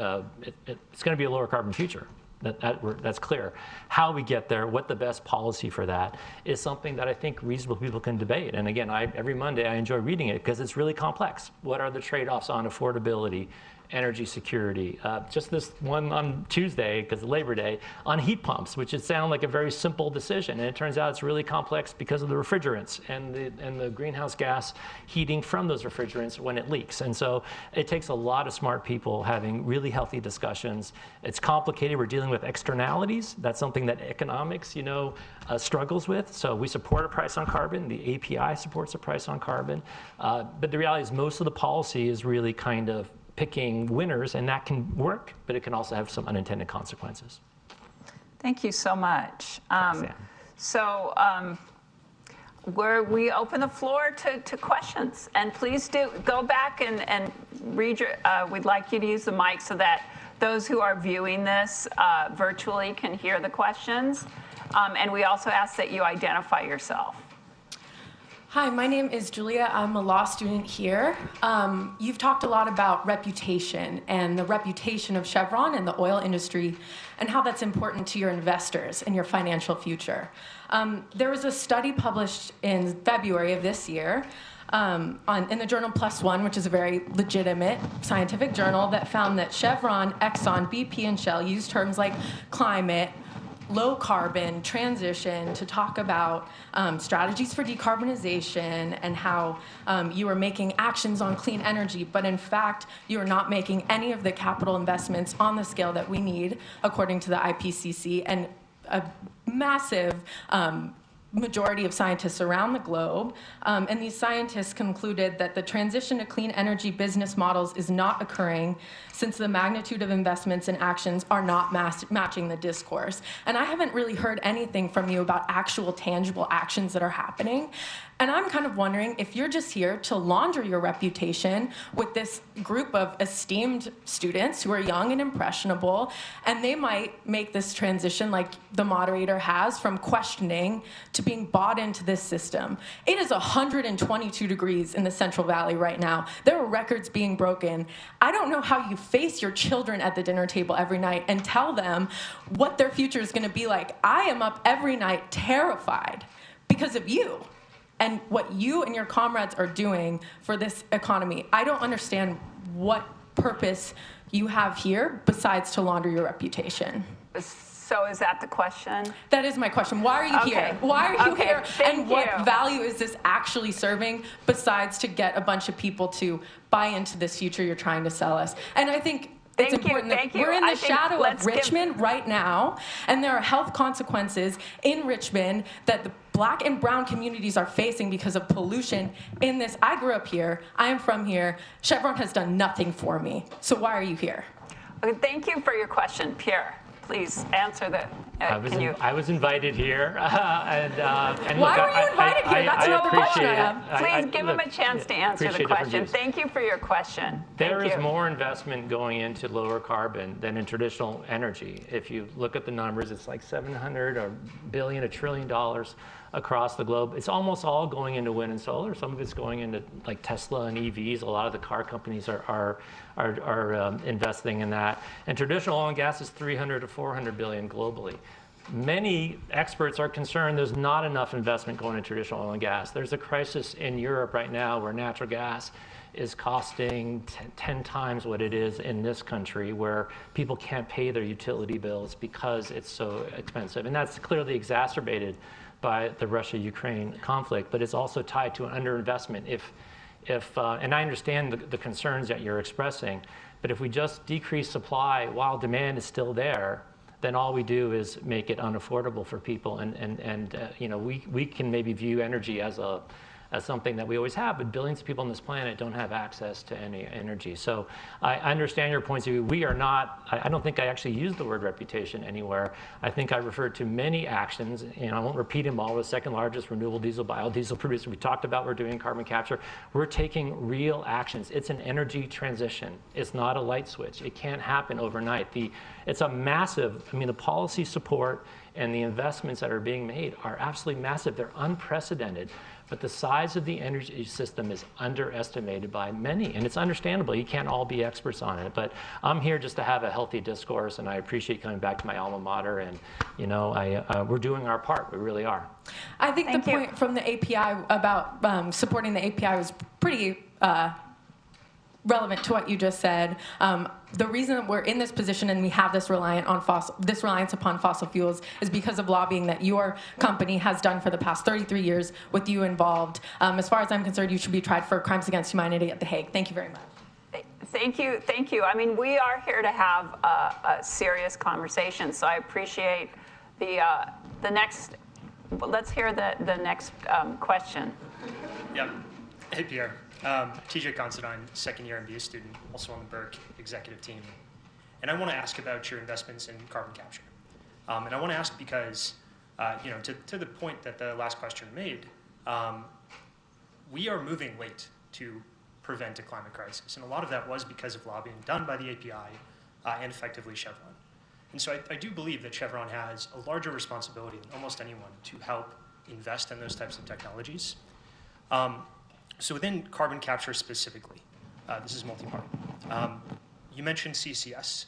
B: it's going to be a lower carbon future. That's clear. How we get there, what the best policy for that is something that I think reasonable people can debate. And again, every Monday I enjoy reading it because it's really complex. What are the trade-offs on affordability, energy security. Just this one on Tuesday, because of Labor Day, on heat pumps, which would sound like a very simple decision. And it turns out it's really complex because of the refrigerants and the greenhouse gas heating from those refrigerants when it leaks. And so it takes a lot of smart people having really healthy discussions. It's complicated. We're dealing with externalities. That's something that economics, struggles with. So we support a price on carbon. The API supports a price on carbon. But the reality is most of the policy is really kind of picking winners, and that can work, but it can also have some unintended consequences.
A: Thank you so much. We open the floor to questions, and please do go back and read your, we'd like you to use the mic so that those who are viewing this virtually can hear the questions. And we also ask that you identify yourself.
C: Hi, my name is Julia. I'm a law student here. You've talked a lot about reputation and the reputation of Chevron and the oil industry and how that's important to your investors and your financial future. There was a study published in February of this year in the journal PLOS ONE, which is a very legitimate scientific journal, that found that Chevron, Exxon, BP, and Shell use terms like climate, low carbon, transition to talk about strategies for decarbonization and how you are making actions on clean energy, but in fact, you are not making any of the capital investments on the scale that we need, according to the IPCC, and a massive majority of scientists around the globe. And these scientists concluded that the transition to clean energy business models is not occurring since the magnitude of investments and actions are not matching the discourse. And I haven't really heard anything from you about actual tangible actions that are happening. And I'm kind of wondering if you're just here to launder your reputation with this group of esteemed students who are young and impressionable, and they might make this transition like the moderator has from questioning to being bought into this system. It is 122 degrees in the Central Valley right now. There are records being broken. I don't know how you face your children at the dinner table every night and tell them what their future is going to be like. I am up every night terrified because of you and what you and your comrades are doing for this economy. I don't understand what purpose you have here besides to launder your reputation.
A: So is that the question?
C: That is my question. Why are you here? Why are you here? And what value is this actually serving besides to get a bunch of people to buy into this future you're trying to sell us? And I think it's important that we're in the shadow of Richmond right now, and there are health consequences in Richmond that the Black and brown communities are facing because of pollution in this. I grew up here. I am from here. Chevron has done nothing for me. So why are you here?
A: Okay, thank you for your question. Pierre, please answer that.
B: I was invited here.
C: Why were you invited here? That's another question I have.
A: Please give him a chance to answer the question. Thank you for your question.
B: There is more investment going into lower carbon than in traditional energy. If you look at the numbers, it's like $700 billion, $1 trillion across the globe. It's almost all going into wind and solar. Some of it's going into like Tesla and EVs. A lot of the car companies are investing in that. And traditional oil and gas is 300 to 400 billion globally. Many experts are concerned there's not enough investment going into traditional oil and gas. There's a crisis in Europe right now where natural gas is costing 10 times what it is in this country, where people can't pay their utility bills because it's so expensive. And that's clearly exacerbated by the Russia-Ukraine conflict, but it's also tied to an underinvestment. And I understand the concerns that you're expressing, but if we just decrease supply while demand is still there, then all we do is make it unaffordable for people. We can maybe view energy as something that we always have, but billions of people on this planet don't have access to any energy. So I understand your points of view. We are not, I don't think I actually used the word reputation anywhere. I think I referred to many actions, I won't repeat them all. We're the second largest renewable diesel, biodiesel producer. We talked about we're doing carbon capture. We're taking real actions. It's an energy transition. It's not a light switch. It can't happen overnight. It's a massive, the policy support and the investments that are being made are absolutely massive. They're unprecedented. But the size of the energy system is underestimated by many, and it's understandable. You can't all be experts on it, but I'm here just to have a healthy discourse, and I appreciate coming back to my alma mater, and we're doing our part. We really are.
C: I think the point from the API about supporting the API was pretty relevant to what you just said. The reason that we're in this position and we have this reliance upon fossil fuels is because of lobbying that your company has done for the past 33 years with you involved. As far as I'm concerned, you should be tried for crimes against humanity at The Hague. Thank you very much.
A: Thank you, thank you. I mean, we are here to have a serious conversation, so I appreciate the next. Let's hear the next question.
D: Yeah. Hey, Pierre. TJ Considine, second-year MBA student, also on the Burke executive team. And I want to ask about your investments in carbon capture. And I want to ask because, to the point that the last question made, we are moving late to prevent a climate crisis. And a lot of that was because of lobbying done by the API and effectively Chevron. And so I do believe that Chevron has a larger responsibility than almost anyone to help invest in those types of technologies. So within carbon capture specifically, this is multi-part. You mentioned CCS,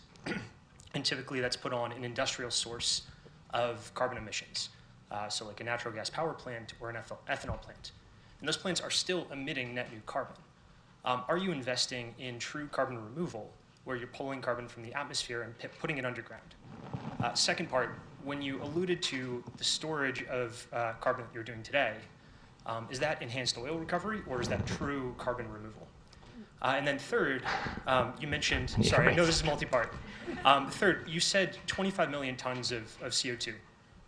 D: and typically that's put on an industrial source of carbon emissions, so like a natural gas power plant or an ethanol plant. And those plants are still emitting net new carbon. Are you investing in true carbon removal, where you're pulling carbon from the atmosphere and putting it underground? Second part, when you alluded to the storage of carbon that you're doing today, is that enhanced oil recovery, or is that true carbon removal? And then third, you mentioned, sorry, I know this is multi-part. Third, you said 25 million tons of CO2.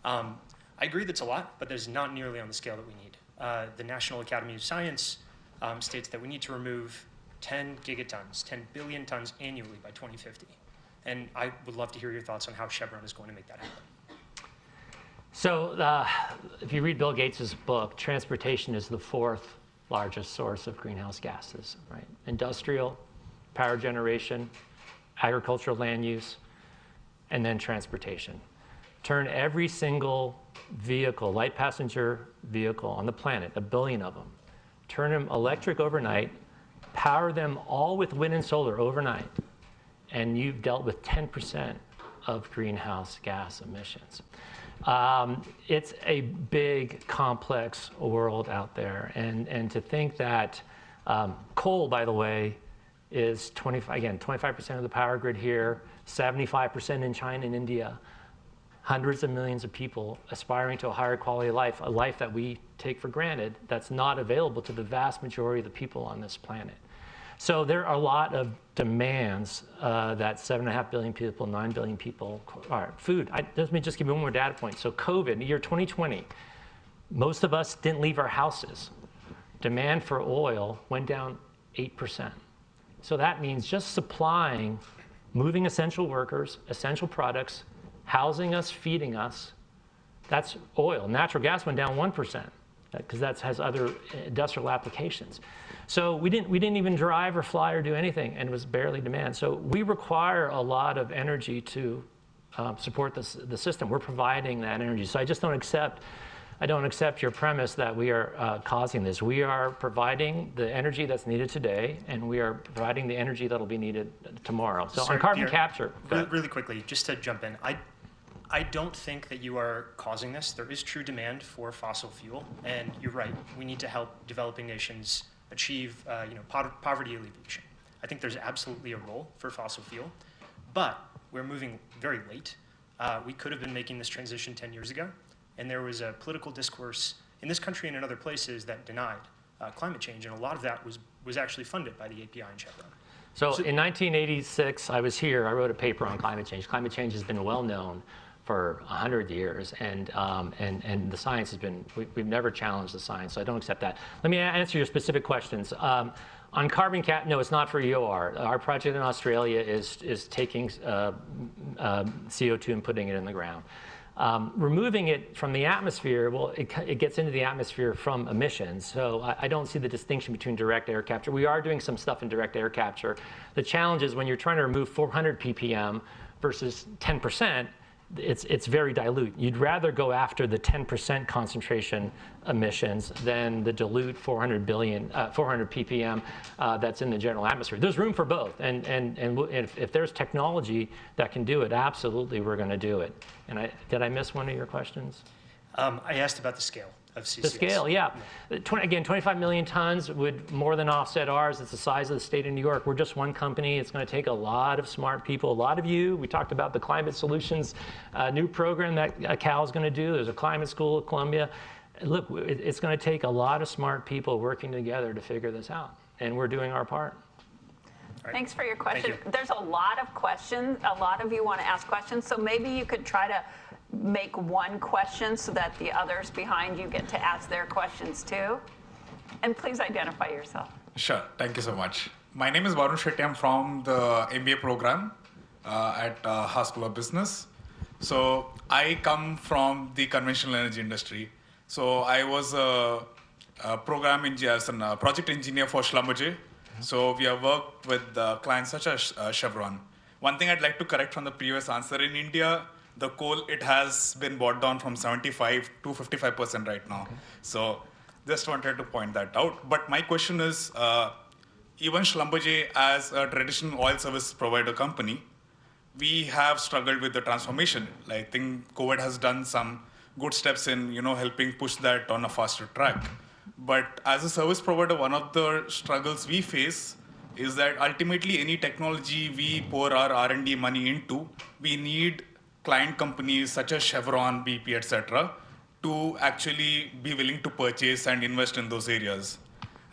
D: I agree that's a lot, but that's not nearly on the scale that we need. The National Academy of Science states that we need to remove 10 gigatons, 10 billion tons annually by 2050. And I would love to hear your thoughts on how Chevron is going to make that happen.
B: So if you read Bill Gates' book, transportation is the fourth largest source of greenhouse gases, right? Industrial, power generation, agricultural land use, and then transportation. Turn every single vehicle, light passenger vehicle on the planet, 1 billion of them, turn them electric overnight, power them all with wind and solar overnight, and you've dealt with 10% of greenhouse gas emissions. It's a big, complex world out there. And to think that coal, by the way, is 25% of the power grid here, 75% in China and India, hundreds of millions of people aspiring to a higher quality of life, a life that we take for granted, that's not available to the vast majority of the people on this planet. So there are a lot of demands that 7.5 billion people, 9 billion people, food. Let me just give you one more data point. So COVID, the year 2020, most of us didn't leave our houses. Demand for oil went down 8%. So that means just supplying, moving essential workers, essential products, housing us, feeding us, that's oil. Natural gas went down 1%, because that has other industrial applications. So we didn't even drive or fly or do anything, and it was barely demand. So we require a lot of energy to support the system. We're providing that energy. So I don't accept your premise that we are causing this. We are providing the energy that's needed today, and we are providing the energy that'll be needed tomorrow. So on carbon capture.
D: Really quickly, just to jump in, I don't think that you are causing this. There is true demand for fossil fuel, and you're right. We need to help developing nations achieve poverty alleviation. I think there's absolutely a role for fossil fuel, but we're moving very late. We could have been making this transition 10 years ago, and there was a political discourse in this country and in other places that denied climate change, and a lot of that was actually funded by the API and Chevron.
B: So in 1986, I was here. I wrote a paper on climate change. Climate change has been well known for 100 years, and the science has been, we've never challenged the science, so I don't accept that. Let me answer your specific questions. On carbon cap, no, it's not for EOR. Our project in Australia is taking CO2 and putting it in the ground. Removing it from the atmosphere, well, it gets into the atmosphere from emissions, so I don't see the distinction between direct air capture. We are doing some stuff in direct air capture. The challenge is when you're trying to remove 400 ppm versus 10%, it's very dilute. You'd rather go after the 10% concentration emissions than the dilute 400 ppm that's in the general atmosphere. There's room for both, and if there's technology that can do it, absolutely we're going to do it. And did I miss one of your questions?
D: I asked about the scale of CCS.
B: The scale, yeah. Again, 25 million tons would more than offset ours. It's the size of the state of New York. We're just one company. It's going to take a lot of smart people, a lot of you. We talked about the Climate Solutions new program that Cal is going to do. There's a climate school at Columbia. Look, it's going to take a lot of smart people working together to figure this out, and we're doing our part.
D: Right.
A: Thanks for your question.
D: Thank you.
A: There's a lot of questions. A lot of you want to ask questions, so maybe you could try to make one question so that the others behind you get to ask their questions too. And please identify yourself.
E: Sure, thank you so much. My name is Varun Shetty. I'm from the MBA program at Haas School of Business. So I come from the conventional energy industry. So I was a program engineer, as a project engineer for Schlumberger. So we have worked with clients such as Chevron. One thing I'd like to correct from the previous answer, in India, the coal, it has been brought down from 75 to 55% right now. Okay. So just wanted to point that out. But my question is, even Schlumberger as a traditional oil service provider company, we have struggled with the transformation. I think COVID has done some good steps in helping push that on a faster track. But as a service provider, one of the struggles we face is that ultimately any technology we pour our R&D money into, we need client companies such as Chevron, BP, etc., to actually be willing to purchase and invest in those areas.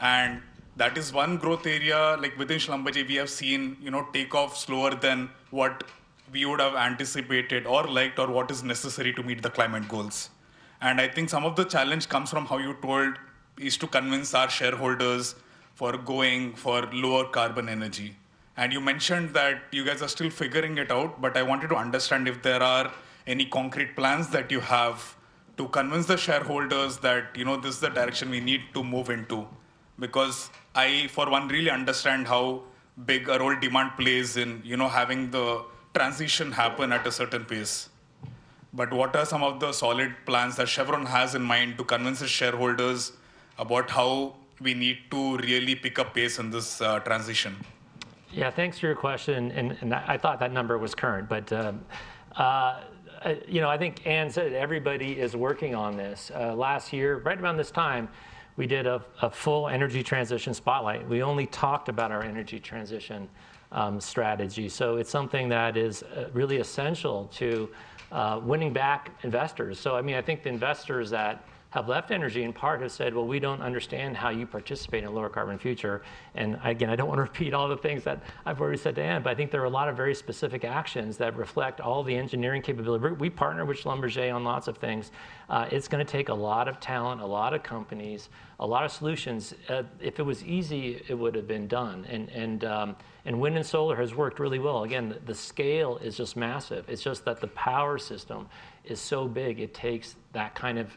E: And that is one growth area, like within Schlumberger, we have seen, take off slower than what we would have anticipated or liked or what is necessary to meet the climate goals. And I think some of the challenge comes from how you told is to convince our shareholders for going for lower carbon energy. And you mentioned that you guys are still figuring it out, but I wanted to understand if there are any concrete plans that you have to convince the shareholders that, this is the direction we need to move into. Because I, for one, really understand how big a role demand plays in, having the transition happen at a certain pace. But what are some of the solid plans that Chevron has in mind to convince its shareholders about how we need to really pick up pace in this transition?
B: Yeah, thanks for your question. And I thought that number was current, but I think Ann said everybody is working on this. Last year, right around this time, we did a full energy transition spotlight. We only talked about our energy transition strategy. So it's something that is really essential to winning back investors. So I think the investors that have left energy in part have said, well, we don't understand how you participate in a lower carbon future. And again, I don't want to repeat all the things that I've already said to Ann, but I think there are a lot of very specific actions that reflect all the engineering capability. We partner with Schlumberger on lots of things. It's going to take a lot of talent, a lot of companies, a lot of solutions. If it was easy, it would have been done. And wind and solar has worked really well. Again, the scale is just massive. It's just that the power system is so big, it takes that kind of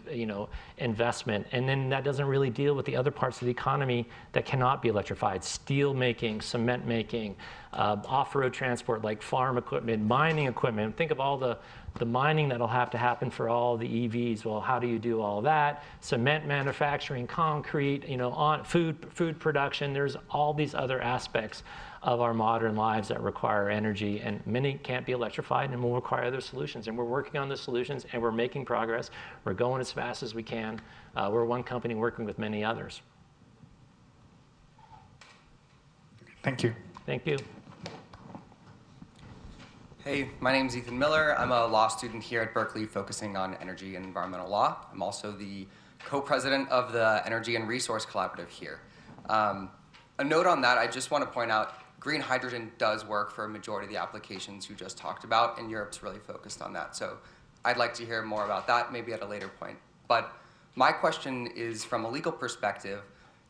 B: investment. And then that doesn't really deal with the other parts of the economy that cannot be electrified. Steel making, cement making, off-road transport like farm equipment, mining equipment. Think of all the mining that'll have to happen for all the EVs. Well, how do you do all that? Cement manufacturing, concrete, on food production. There's all these other aspects of our modern lives that require energy, and many can't be electrified and will require other solutions. And we're working on the solutions, and we're making progress. We're going as fast as we can. We're one company working with many others.
E: Thank you.
B: Thank you.
F: Hey, my name is Ethan Miller. I'm a law student here at Berkeley focusing on energy and environmental law. I'm also the co-president of the Energy and Resource Collaborative here. A note on that, I just want to point out green hydrogen does work for a majority of the applications you just talked about, and Europe's really focused on that. So I'd like to hear more about that, maybe at a later point. But my question is, from a legal perspective,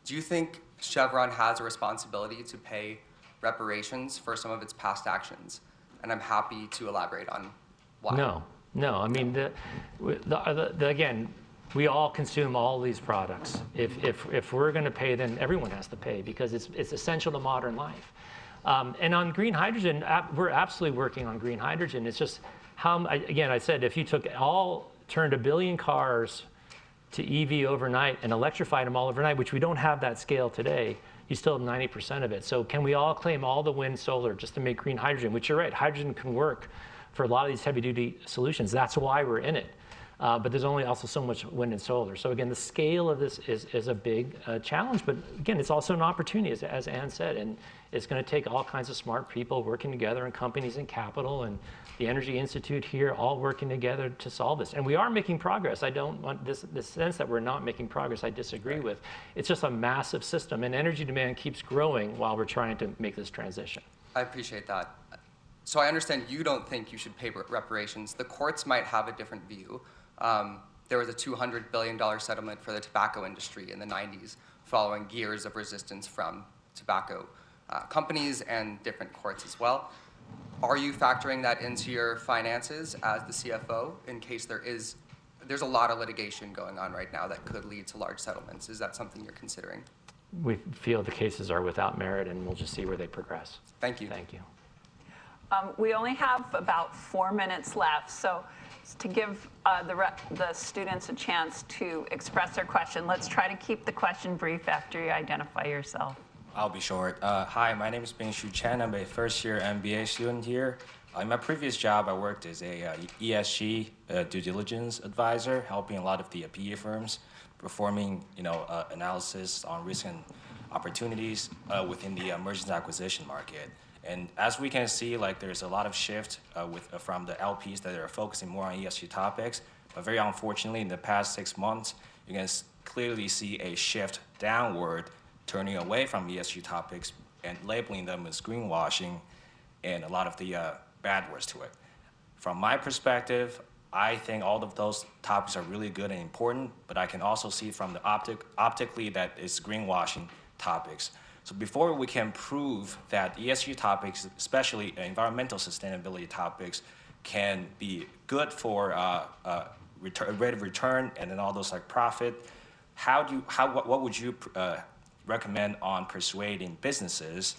F: do you think Chevron has a responsibility to pay reparations for some of its past actions? And I'm happy to elaborate on why.
B: No. Again, we all consume all these products. If we're going to pay, then everyone has to pay because it's essential to modern life. And on green hydrogen, we're absolutely working on green hydrogen. It's just again, I said if you turned 1 billion cars to EV overnight and electrified them all overnight, which we don't have that scale today, you still have 90% of it. So can we all claim all the wind, solar just to make green hydrogen? Which you're right, hydrogen can work for a lot of these heavy-duty solutions. That's why we're in it. but there's only also so much wind and solar. So again, the scale of this is a big challenge, but again, it's also an opportunity, as Ann said, and it's going to take all kinds of smart people working together, and companies and capital and the Energy Institute here all working together to solve this. And we are making progress. I don't want this sense that we're not making progress, I disagree with. It's just a massive system, and energy demand keeps growing while we're trying to make this transition.
F: I appreciate that. So I understand you don't think you should pay reparations. The courts might have a different view. There was a $200 billion settlement for the tobacco industry in the 90s following years of resistance from tobacco companies and different courts as well. Are you factoring that into your finances as the CFO in case there's a lot of litigation going on right now that could lead to large settlements? Is that something you're considering?
B: We feel the cases are without merit, and we'll just see where they progress.
F: Thank you.
B: Thank you.
A: We only have about 4 minutes left, so to give the students a chance to express their question, let's try to keep the question brief after you identify yourself.
G: I'll be short. Hi, my name is Bing-Shu Chen. I'm a first-year MBA student here. In my previous job, I worked as a ESG due diligence advisor, helping a lot of the PE firms performing, analysis on risk and opportunities within the mergers and acquisition market. And as we can see, there's a lot of shift from the LPs that are focusing more on ESG topics. But very unfortunately, in the past 6 months, you can clearly see a shift downward, turning away from ESG topics and labeling them as greenwashing and a lot of the bad words to it. From my perspective, I think all of those topics are really good and important, but I can also see from the optically that it's greenwashing topics. So before we can prove that ESG topics, especially environmental sustainability topics, can be good for rate of return and then all those profit, what would you recommend on persuading businesses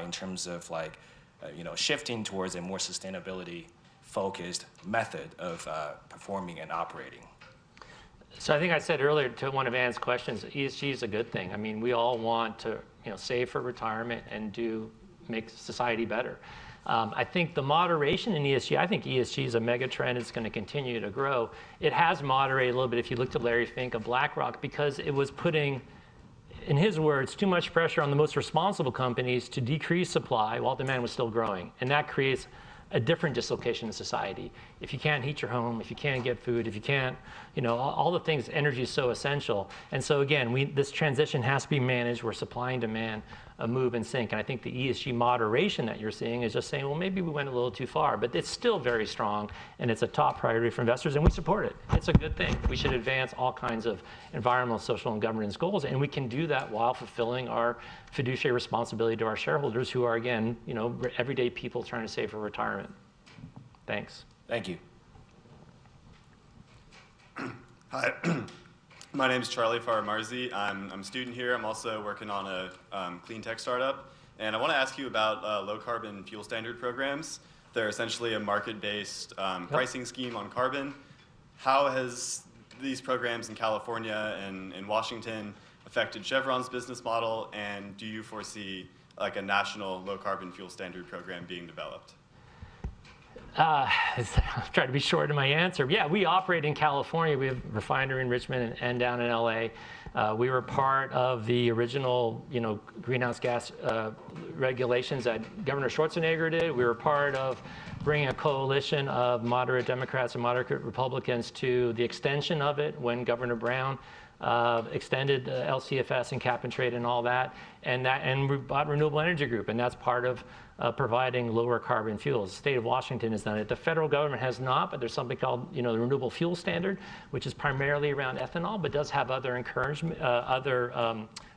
G: in terms of shifting towards a more sustainability focused method of performing and operating?
B: So I think I said earlier to one of Ann's questions, ESG is a good thing. I mean, we all want to save for retirement and make society better. I think the moderation in ESG, I think ESG is a mega trend. It's going to continue to grow. It has moderated a little bit if you looked at Larry Fink of BlackRock, because it was putting, in his words, too much pressure on the most responsible companies to decrease supply while demand was still growing. And that creates a different dislocation in society. If you can't heat your home, if you can't get food, if you can't, all the things, energy is so essential. And so again, this transition has to be managed where supply and demand move in sync. And I think the ESG moderation that you're seeing is just saying, well, maybe we went a little too far, but it's still very strong and it's a top priority for investors and we support it. It's a good thing. We should advance all kinds of environmental, social, and governance goals, and we can do that while fulfilling our fiduciary responsibility to our shareholders who are, again, everyday people trying to save for retirement. Thanks.
G: Thank you.
H: Hi, my name is Charlie Faramarzi. I'm a student here. I'm also working on a clean tech startup. And I want to ask you about low carbon fuel standard programs. They're essentially a market-based pricing scheme on carbon. How has these programs in California and in Washington affected Chevron's business model? And do you foresee a national low carbon fuel standard program being developed?
B: I'll try to be short in my answer. Yeah, we operate in California. We have a refinery in Richmond and down in LA. We were part of the original, greenhouse gas regulations that Governor Schwarzenegger did. We were part of bringing a coalition of moderate Democrats and moderate Republicans to the extension of it when Governor Brown extended LCFS and cap and trade and all that. And we bought Renewable Energy Group, and that's part of providing lower carbon fuels. The state of Washington has done it. The federal government has not, but there's something called, the Renewable Fuel Standard, which is primarily around ethanol, but does have other encouragement,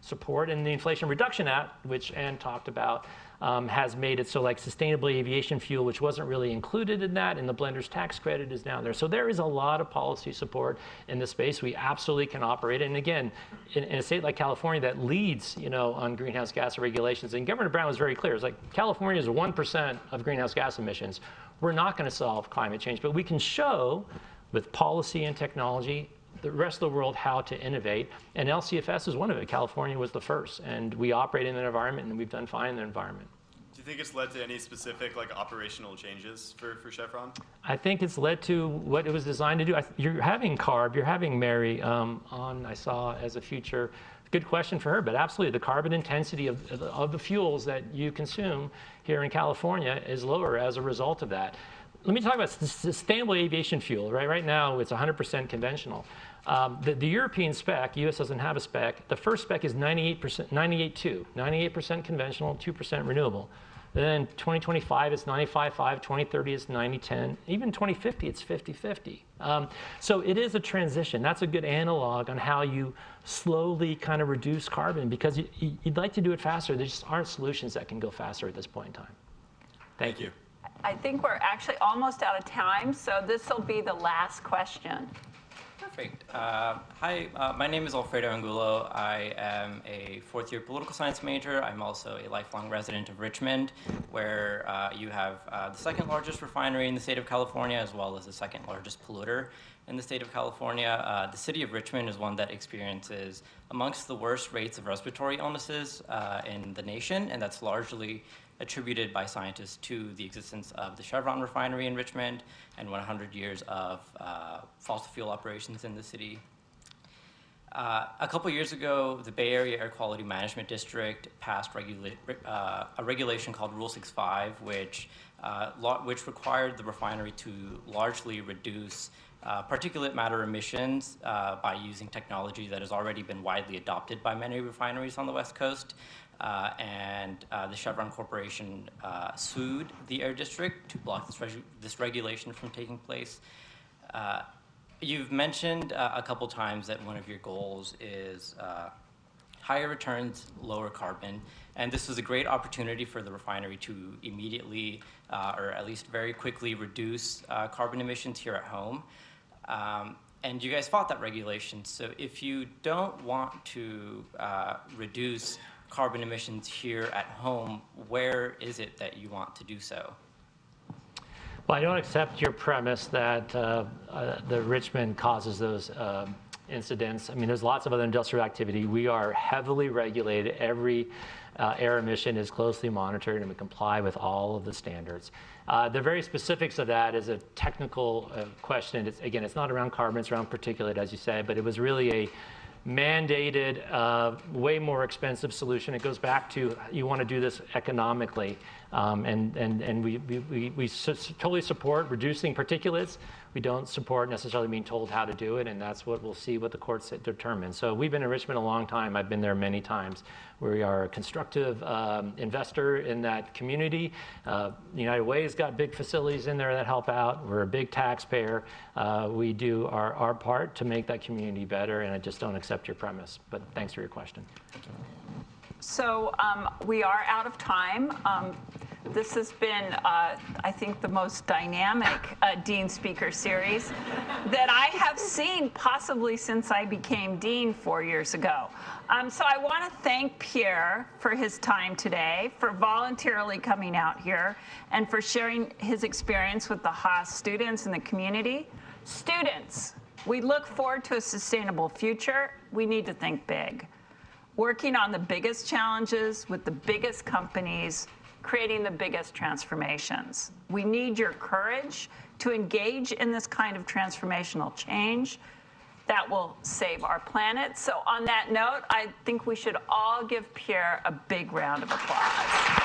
B: support. And the Inflation Reduction Act, which Ann talked about, has made it so sustainable aviation fuel, which wasn't really included in that, and the blender's tax credit is down there. So there is a lot of policy support in this space. We absolutely can operate. And again, in a state like California that leads, on greenhouse gas regulations, and Governor Brown was very clear. It's California is 1% of greenhouse gas emissions. We're not going to solve climate change, but we can show with policy and technology the rest of the world how to innovate, and LCFS is one of it. California was the first, and we operate in an environment, and we've done fine in the environment.
H: Do you think it's led to any specific like operational changes for Chevron?
B: I think it's led to what it was designed to do. You're having CARB, you're having Mary on, I saw as a future. Good question for her, but absolutely the carbon intensity of the fuels that you consume here in California is lower as a result of that. Let me talk about sustainable aviation fuel. Right now, it's 100% conventional. The European spec, US doesn't have a spec. The first spec is 98% conventional, 2% renewable. Then 2025 it's 95.5, 2030 it's 90-10, even 2050 it's 50-50. So it is a transition. That's a good analog on how you slowly kind of reduce carbon, because you'd like to do it faster. There just aren't solutions that can go faster at this point in time. Thank you.
A: I think we're actually almost out of time, so this will be the last question.
I: Perfect. Hi, my name is Alfredo Angulo. I am a fourth-year political science major. I'm also a lifelong resident of Richmond, where you have the second largest refinery in the state of California, as well as the second largest polluter in the state of California. The city of Richmond is one that experiences amongst the worst rates of respiratory illnesses in the nation, and that's largely attributed by scientists to the existence of the Chevron refinery in Richmond and 100 years of fossil fuel operations in the city. A couple years ago, the Bay Area Air Quality Management District passed a regulation called Rule 65, which required the refinery to largely reduce particulate matter emissions by using technology that has already been widely adopted by many refineries on the West Coast. The Chevron Corporation sued the Air District to block this regulation from taking place. You've mentioned a couple times that one of your goals is higher returns, lower carbon, and this was a great opportunity for the refinery to immediately, or at least very quickly, reduce carbon emissions here at home. And you guys fought that regulation, so if you don't want to reduce carbon emissions here at home, where is it that you want to do so?
B: Well, I don't accept your premise that the Richmond causes those incidents. I mean, there's lots of other industrial activity. We are heavily regulated. Every air emission is closely monitored, and we comply with all of the standards. The very specifics of that is a technical question. It's not around carbon, it's around particulate, as you said, but it was really a mandated, way more expensive solution. It goes back to you want to do this economically, and we totally support reducing particulates. We don't support necessarily being told how to do it, and that's what we'll see what the courts determine. So we've been in Richmond a long time. I've been there many times. We are a constructive investor in that community. United Way's got big facilities in there that help out. We're a big taxpayer. We do our part to make that community better, and I just don't accept your premise. But thanks for your question.
A: So we are out of time. This has been, I think, the most dynamic Dean Speaker Series that I have seen possibly since I became Dean 4 years ago. So I want to thank Pierre for his time today, for voluntarily coming out here, and for sharing his experience with the Haas students and the community. Students, we look forward to a sustainable future. We need to think big. Working on the biggest challenges with the biggest companies, creating the biggest transformations. We need your courage to engage in this kind of transformational change that will save our planet. So on that note, I think we should all give Pierre a big round of applause.